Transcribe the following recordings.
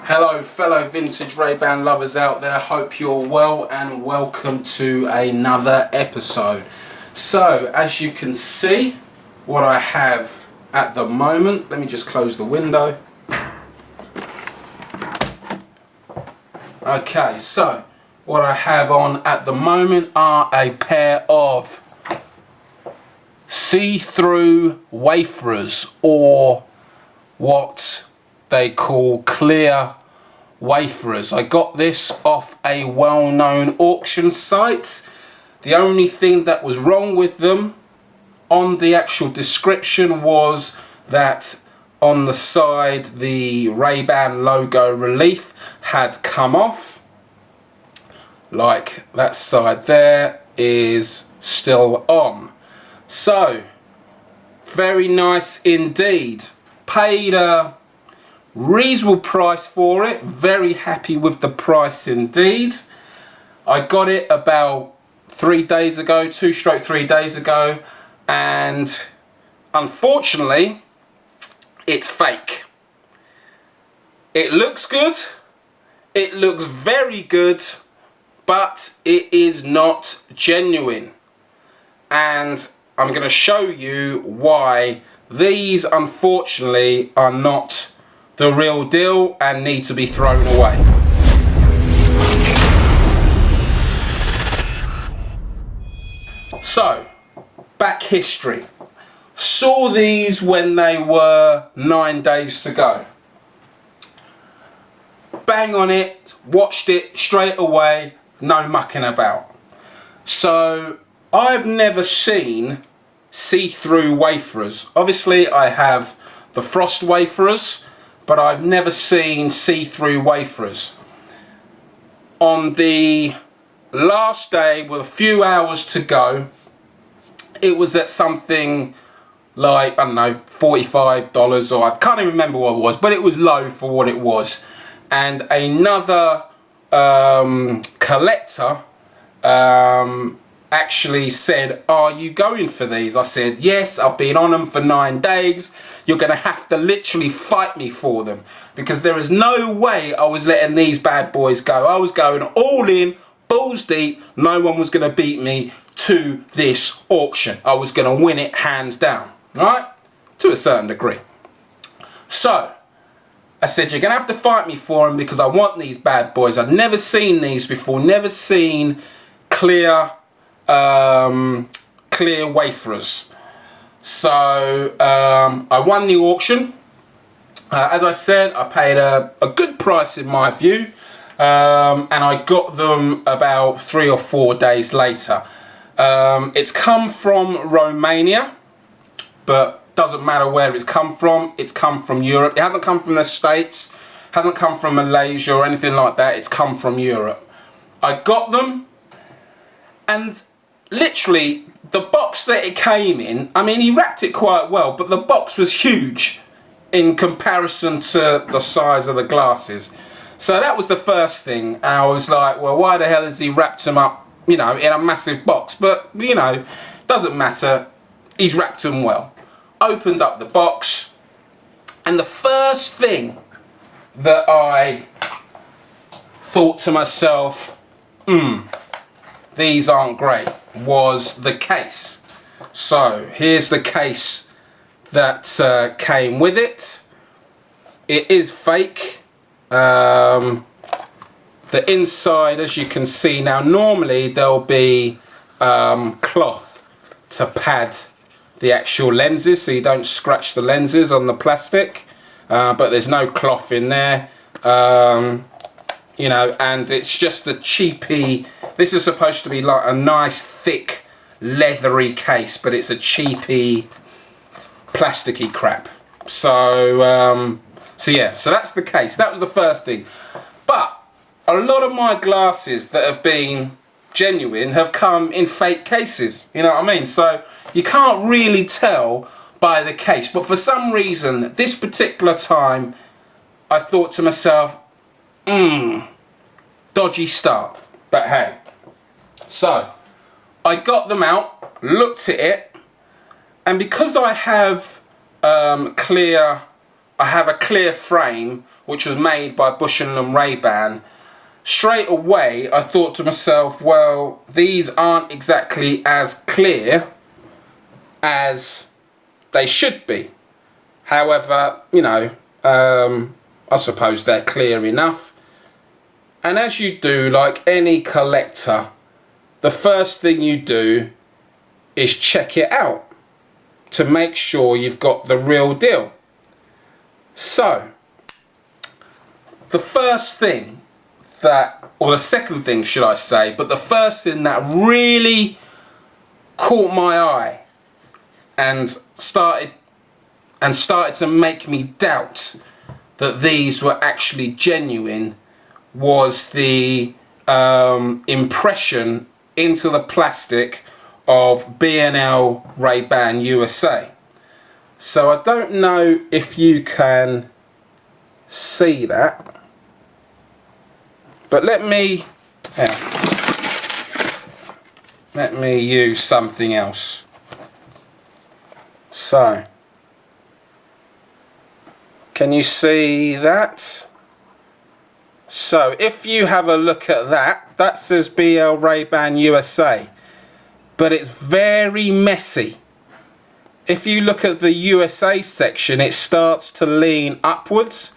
Hello fellow vintage Ray-Ban lovers out there, hope you're well and welcome to another episode. So as you can see what I have at the moment, let me just close the window. Okay, so what I have on at the moment are a pair of see-through Wayfarers, or what they call clear Wayfarers. I got this off a well-known auction site. The only thing that was wrong with them on the actual description was that on the side the Ray-Ban logo relief had come off. Like that side there is still on. So very nice indeed. Paid a reasonable price for it. Very happy with the price indeed. I got it about 3 days ago, 2-3 days ago, and unfortunately it's fake. It looks good, it looks very good, but it is not genuine, and I'm going to show you why these unfortunately are not the real deal and need to be thrown away. So, back history. Saw these when they were 9 days to go. Bang on it, watched it straight away, no mucking about. So, I've never seen see-through Wayfarers. Obviously I have the frost Wayfarers, but I've never seen see-through Wayfarers. On the last day with a few hours to go, it was at something like, I don't know, $45, or I can't even remember what it was, but it was low for what it was. And another collector actually said, "Are you going for these?" I said, "Yes, I've been on them for 9 days. You're going to have to literally fight me for them, because there is no way I was letting these bad boys go. I was going all in, balls deep. No one was going to beat me to this auction. I was going to win it hands down, right? To a certain degree." So I said, "You're going to have to fight me for them, because I want these bad boys. I've never seen these before, never seen clear Wayfarers." So I won the auction. As I said, I paid a good price in my view, and I got them about 3 or 4 days later. It's come from Romania, but doesn't matter where it's come from. It's come from Europe. It hasn't come from the States, hasn't come from Malaysia or anything like that. It's come from Europe. I got them, and literally the box that it came in, I mean, he wrapped it quite well, but the box was huge in comparison to the size of the glasses. So that was the first thing. And I was like, well, why the hell has he wrapped them up, you know, in a massive box? But, you know, doesn't matter. He's wrapped them well. Opened up the box, and the first thing that I thought to myself, these aren't great, was the case. So here's the case that came with it. It is fake. The inside, as you can see now, normally there'll be cloth to pad the actual lenses so you don't scratch the lenses on the plastic, but there's no cloth in there. You know, and it's just a cheapy. This is supposed to be like a nice thick leathery case, but it's a cheapy plasticky crap. So yeah, so that's the case. That was the first thing. But a lot of my glasses that have been genuine have come in fake cases, you know what I mean? So you can't really tell by the case, but for some reason this particular time I thought to myself, dodgy start. But hey, so I got them out, looked at it, and because I have clear I have a clear frame which was made by Bush&Lomb Ray-Ban, straight away I thought to myself, well, these aren't exactly as clear as they should be. However, you know, I suppose they're clear enough. And as you do, like any collector, the first thing you do is check it out to make sure you've got the real deal. So, the first thing that, or the second thing should I say, but the first thing that really caught my eye and started to make me doubt that these were actually genuine was the impression into the plastic of B&L Ray-Ban USA. So I don't know if you can see that, but let me use something else. So, can you see that? So if you have a look at that, that says BL Ray-Ban USA, but it's very messy. If you look at the USA section, it starts to lean upwards.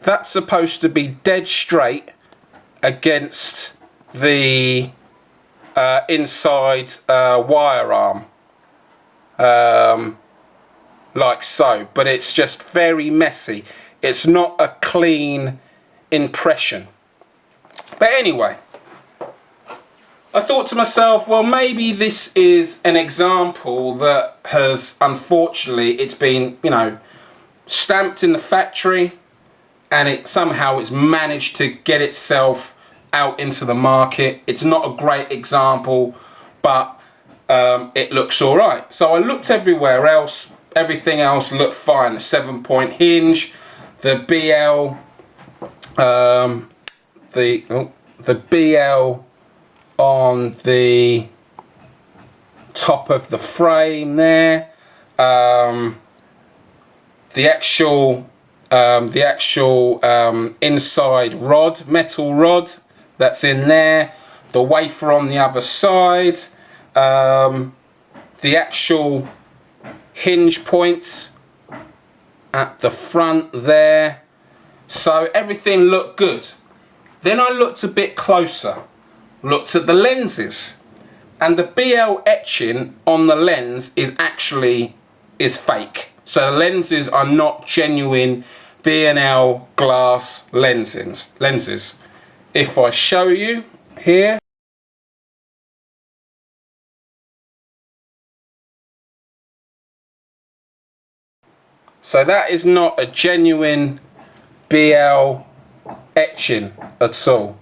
That's supposed to be dead straight against the inside wire arm, like so, but it's just very messy. It's not a clean impression. But anyway, I thought to myself, well, maybe this is an example that has, unfortunately, it's been, you know, stamped in the factory, and it somehow it's managed to get itself out into the market. It's not a great example, but it looks all right. So I looked everywhere else. Everything else looked fine. The 7-point hinge, the BL, the BL on the top of the frame there. The actual inside rod, metal rod that's in there, the wafer on the other side, the actual hinge points at the front there. So everything looked good. Then I looked a bit closer, looked at the lenses, and the BL etching on the lens is fake. So the lenses are not genuine B&L glass lenses. If I show you here, so that is not a genuine BL etching at all.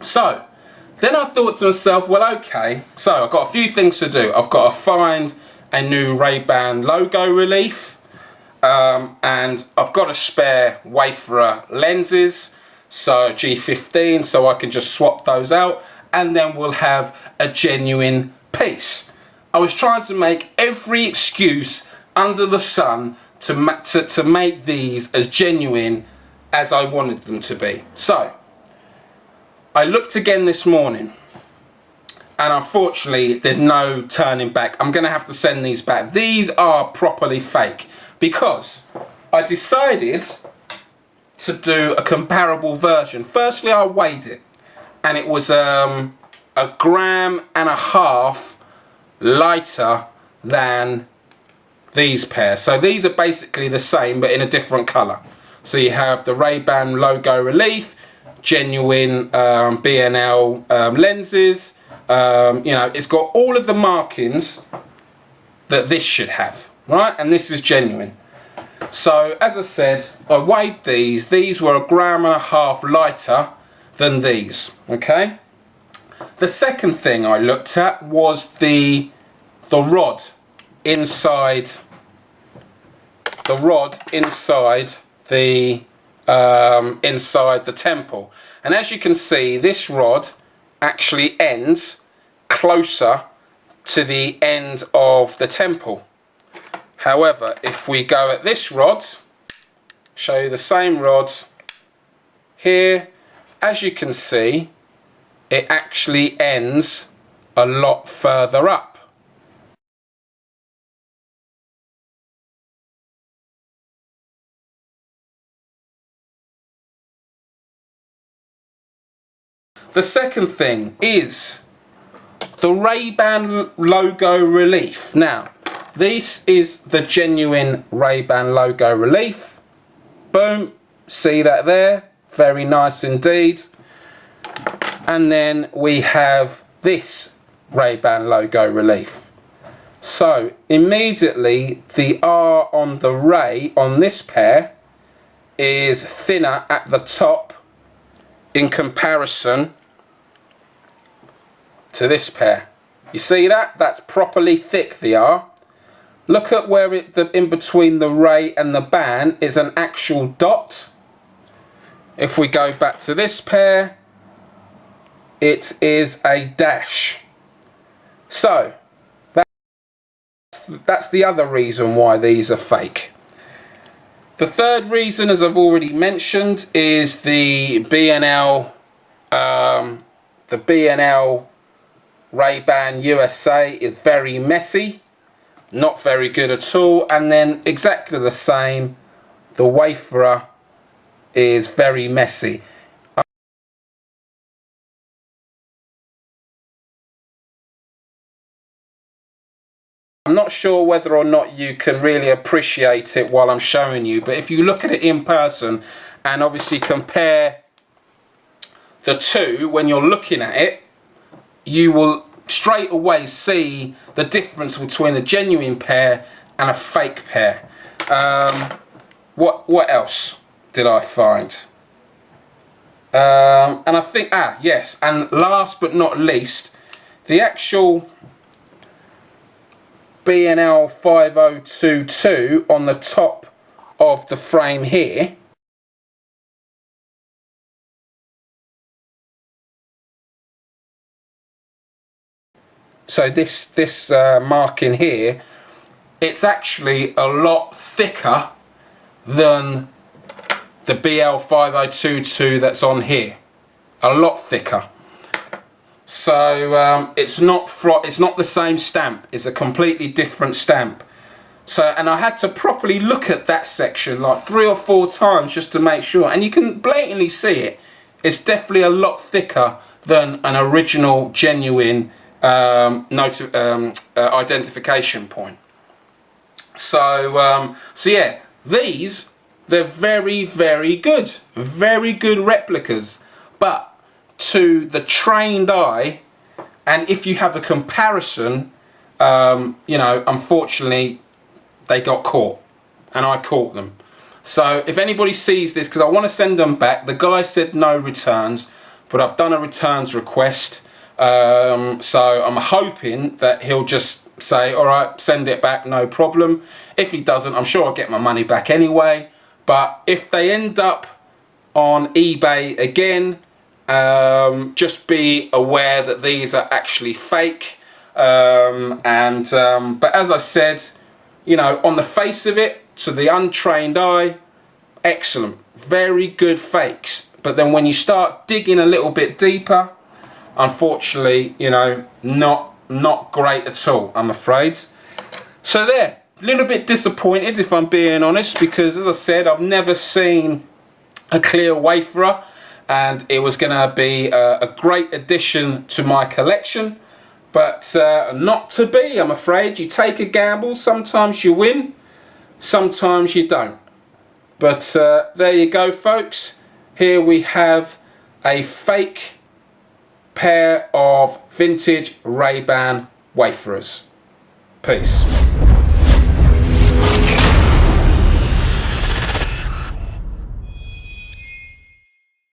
So then I thought to myself, well, okay, so I've got a few things to do. I've got to find a new Ray-Ban logo relief, and I've got a spare Wayfarer lenses, so G15, so I can just swap those out, and then we'll have a genuine piece. I was trying to make every excuse under the sun to make these as genuine as I wanted them to be. So I looked again this morning, and unfortunately there's no turning back. I'm going to have to send these back. These are properly fake, because I decided to do a comparable version. Firstly, I weighed it, and it was 1.5 grams lighter than these pairs. So these are basically the same but in a different colour. So you have the Ray-Ban logo relief, genuine B&L lenses. You know, it's got all of the markings that this should have, right? And this is genuine. So as I said, I weighed these. These were 1.5 grams lighter than these, okay? The second thing I looked at was the rod inside the inside the temple. And as you can see, this rod actually ends closer to the end of the temple. However, if we go at this rod, show you the same rod here, as you can see, it actually ends a lot further up. The second thing is the Ray-Ban logo relief. Now, this is the genuine Ray-Ban logo relief. Boom, see that there? Very nice indeed. And then we have this Ray-Ban logo relief. So immediately the R on the Ray on this pair is thinner at the top in comparison to this pair. You see that? That's properly thick, the R. Look at where in between the Ray and the Ban is an actual dot. If we go back to this pair, it is a dash. So that's the other reason why these are fake. The third reason, as I've already mentioned, is the B&L Ray-Ban USA is very messy, not very good at all. And then exactly the same, the Wayfarer is very messy. I'm not sure whether or not you can really appreciate it while I'm showing you, but if you look at it in person and obviously compare the two when you're looking at it, you will straight away see the difference between a genuine pair and a fake pair. What else did I find? And I think, yes, and last but not least, the actual B&L 5022 on the top of the frame here. So this marking here, it's actually a lot thicker than the BL 5022 that's on here. A lot thicker. So it's not the same stamp. It's a completely different stamp. So, and I had to properly look at that section like 3 or 4 times just to make sure. And you can blatantly see it. It's definitely a lot thicker than an original, genuine identification point. So yeah, they're very, very good replicas, but to the trained eye, and if you have a comparison, you know, unfortunately they got caught, and I caught them. So if anybody sees this, because I want to send them back, the guy said no returns, but I've done a returns request. So I'm hoping that he'll just say, all right, send it back, no problem. If he doesn't, I'm sure I'll get my money back anyway. But if they end up on eBay again, just be aware that these are actually fake. But as I said, you know, on the face of it, to the untrained eye, excellent, very good fakes. But then when you start digging a little bit deeper, unfortunately, you know, not great at all, I'm afraid. So there, a little bit disappointed if I'm being honest, because as I said, I've never seen a clear Wayfarer, and it was going to be a great addition to my collection, but not to be, I'm afraid. You take a gamble, sometimes you win, sometimes you don't. But there you go, folks. Here we have a fake pair of vintage Ray-Ban Wayfarers. Peace.